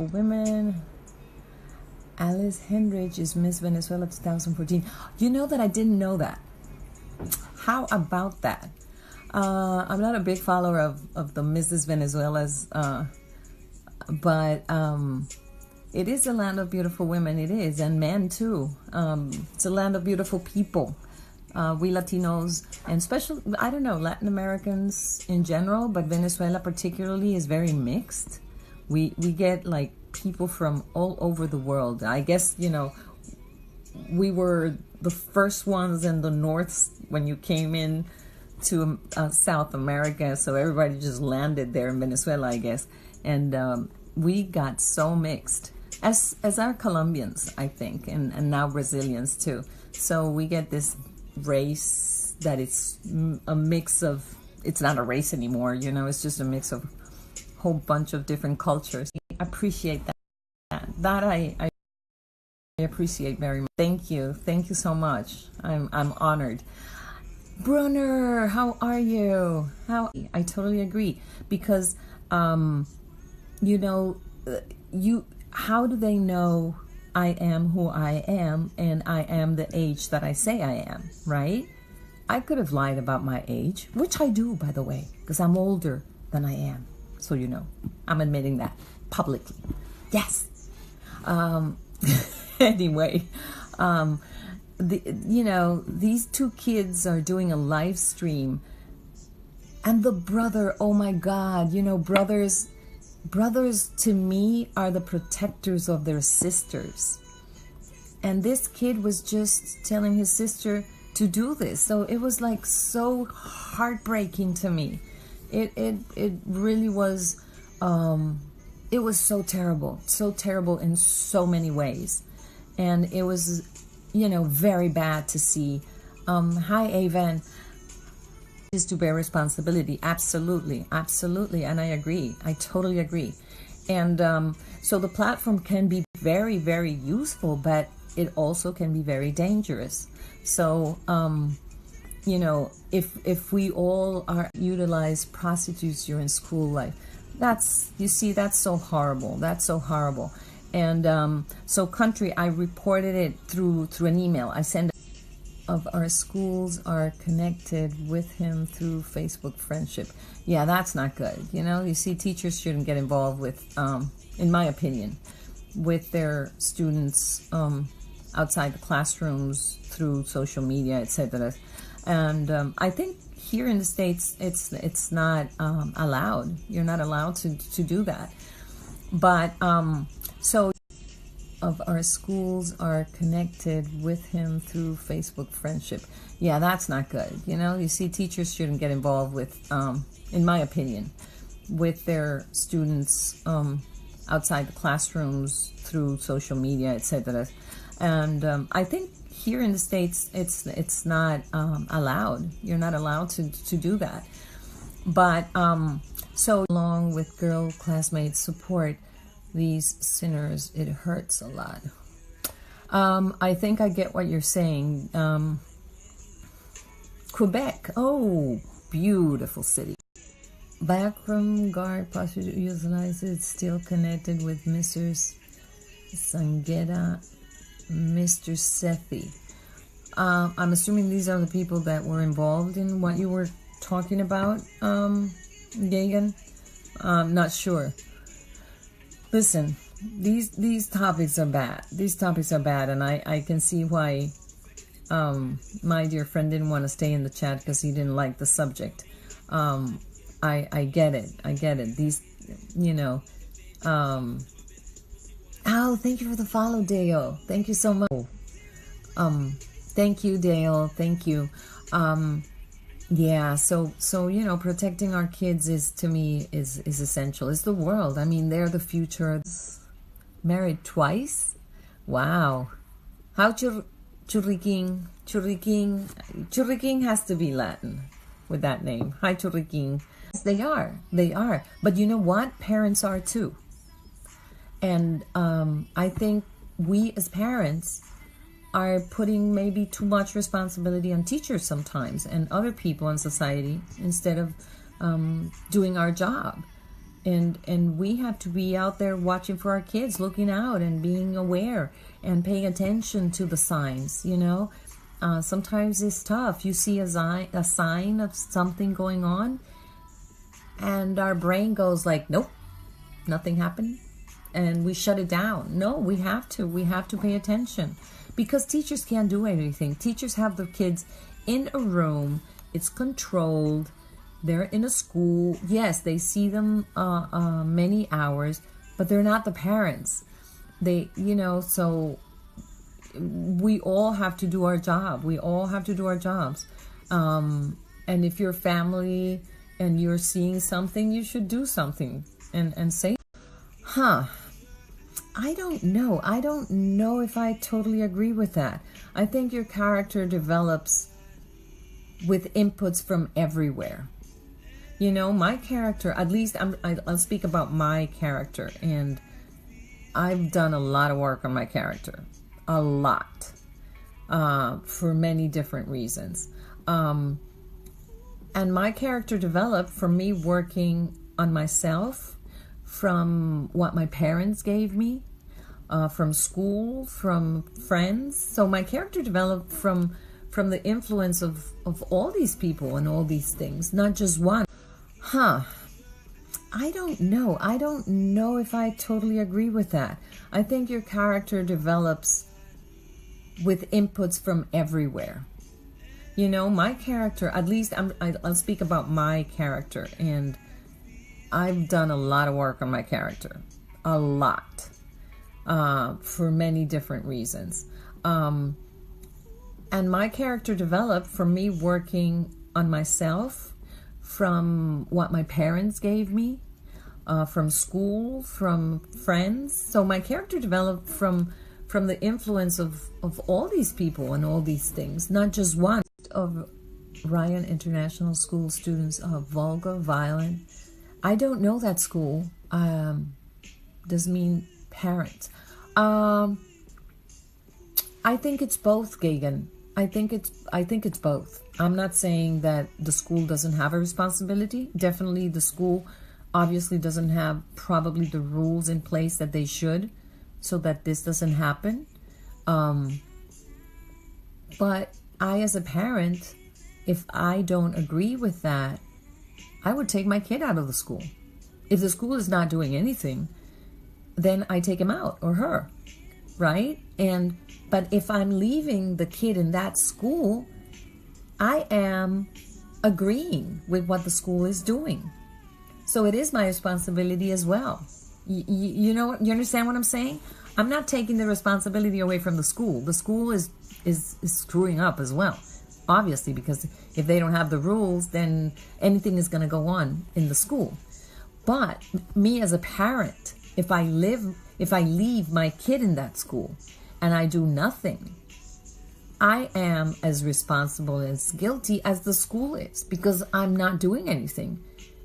Women. Alice Hendrich is Miss Venezuela 2014. You know that I didn't know that. How about that? I'm not a big follower of the Mrs. Venezuelas, but it is a land of beautiful women. It is, and men too. It's a land of beautiful people. We Latinos, and especially, I don't know, Latin Americans in general, but Venezuela particularly is very mixed. We get like people from all over the world. I guess, you know, we were the first ones in the north when you came in to South America, so everybody just landed there in Venezuela, I guess, and we got so mixed, as are Colombians, I think, and now Brazilians too. So we get this race that it's a mix of, it's not a race anymore, you know, it's just a mix of a whole bunch of different cultures. I appreciate that I appreciate very much. Thank you so much. I'm honored. Brunner, how are you? I totally agree, because you know, how do they know I am who I am and I am the age that I say I am, right? I could have lied about my age, which I do, by the way, because I'm older than I am. So, you know, I'm admitting that publicly. Yes. Anyway, you know, these two kids are doing a live stream, and the brother, oh my God, you know, brothers to me are the protectors of their sisters. And this kid was just telling his sister to do this. So it was like so heartbreaking to me. It really was, it was so terrible in so many ways. And it was, you know, very bad to see. Hi, Avan. Is to bear responsibility. Absolutely. And I agree. I totally agree. And so the platform can be very, very useful, but it also can be very dangerous. So, you know, if we all utilize prostitutes during school life, that's so horrible. That's so horrible. And so country, I reported it through an email. I sent of our schools are connected with him through Facebook friendship. Yeah, that's not good. You know, you see, teachers shouldn't get involved with, in my opinion, with their students outside the classrooms through social media, etc. And I think here in the States, it's not allowed. You're not allowed to do that. But so of our schools are connected with him through Facebook friendship. Yeah, that's not good. You know, you see, teachers shouldn't get involved with, in my opinion, with their students outside the classrooms through social media, etc. And I think here in the States, it's not allowed. You're not allowed to do that. But so along with girl classmates support these sinners, it hurts a lot. I think I get what you're saying. Quebec, oh, beautiful city. Backroom guard prostitute utilizes still connected with Mr. Sangera, Mr. Sethi. I'm assuming these are the people that were involved in what you were talking about, Gagan. I'm not sure. Listen, these topics are bad. These topics are bad, and I can see why my dear friend didn't want to stay in the chat, because he didn't like the subject. I get it. These, you know. Oh, thank you for the follow, Dale. Thank you so much. Thank you, Dale. Thank you. Yeah, so you know, protecting our kids is, to me, is essential. It's the world. I mean, they're the future. Married twice? Wow. How churriking has to be Latin with that name. Hi, churriking. Yes, they are. But you know what? Parents are too. And I think we as parents are putting maybe too much responsibility on teachers sometimes and other people in society, instead of doing our job. and we have to be out there watching for our kids, looking out and being aware and paying attention to the signs, you know. Sometimes it's tough. You see a sign of something going on, and our brain goes like, nope, nothing happened, and we shut it down. No, we have to pay attention, because teachers can't do anything. Teachers have the kids in a room. It's controlled. They're in a school. Yes, they see them many hours, but they're not the parents. They, you know, so we all have to do our job. We all have to do our jobs. And if you're family and you're seeing something, you should do something and say, I don't know. I don't know if I totally agree with that. I think your character develops with inputs from everywhere. You know, my character, at least I'll speak about my character, and I've done a lot of work on my character. A lot. For many different reasons. And my character developed from me working on myself, from what my parents gave me, from school, from friends. So my character developed from the influence of all these people and all these things, not just one. I don't know. I don't know if I totally agree with that. I think your character develops with inputs from everywhere. You know, my character, at least I'll speak about my character, and I've done a lot of work on my character. A lot. For many different reasons. And my character developed from me working on myself, from what my parents gave me, from school, from friends. So my character developed from the influence of all these people and all these things, not just one. Of Ryan International School students are vulgar, violent. I don't know that school. Doesn't mean parents. I think it's both, Gagan. I think it's both. I'm not saying that the school doesn't have a responsibility. Definitely the school obviously doesn't have probably the rules in place that they should, so that this doesn't happen. But I, as a parent, if I don't agree with that, I would take my kid out of the school. If the school is not doing anything, then I take him out, or her, right? But if I'm leaving the kid in that school, I am agreeing with what the school is doing. So it is my responsibility as well. You know, you understand what I'm saying? I'm not taking the responsibility away from the school. The school is screwing up as well, obviously, because if they don't have the rules, then anything is going to go on in the school. But me as a parent, if I leave my kid in that school and I do nothing, I am as responsible, as guilty as the school is, because I'm not doing anything.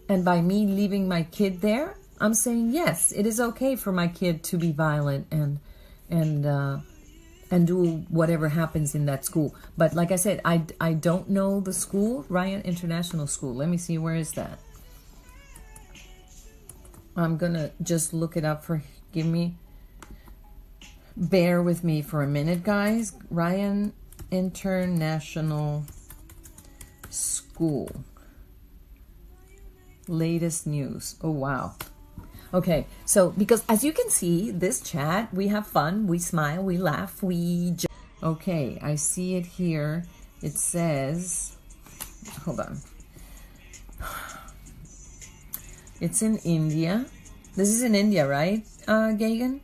And by me leaving my kid there, I'm saying, yes, it is okay for my kid to be violent and do whatever happens in that school. But like I said, I don't know the school, Ryan International School. Let me see, where is that? I'm gonna just look it up bear with me for a minute, guys. Ryan International School. Latest news. Oh, wow. Okay, so because as you can see, this chat, we have fun, we smile, we laugh, okay, I see it here. It says, hold on. It's in India. This is in India, right, Gagan?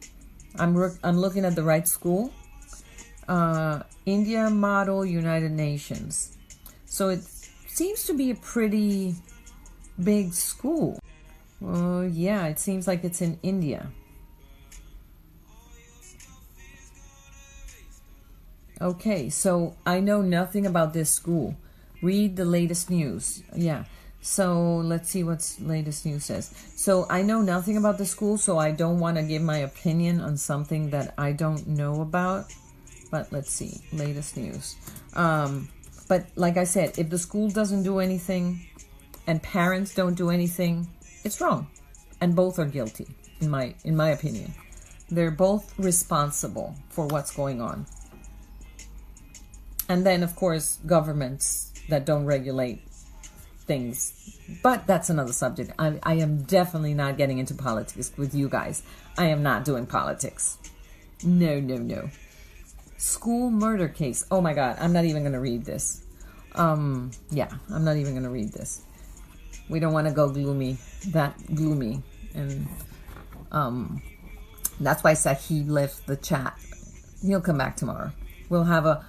I'm looking at the right school. India Model United Nations. So it seems to be a pretty big school. Oh, yeah, it seems like it's in India. Okay, so I know nothing about this school. Read the latest news. Yeah, so let's see what latest news says. So I know nothing about the school, so I don't want to give my opinion on something that I don't know about. But let's see, latest news. But like I said, if the school doesn't do anything and parents don't do anything, it's wrong. and both are guilty, in my opinion. They're both responsible for what's going on. And then, of course, governments that don't regulate things. But that's another subject. I am definitely not getting into politics with you guys. I am not doing politics. No, no, no. School murder case. Oh my God, I'm not even going to read this. Yeah, I'm not even going to read this. We don't want to go that gloomy. And that's why Sahib left the chat. He'll come back tomorrow. We'll have a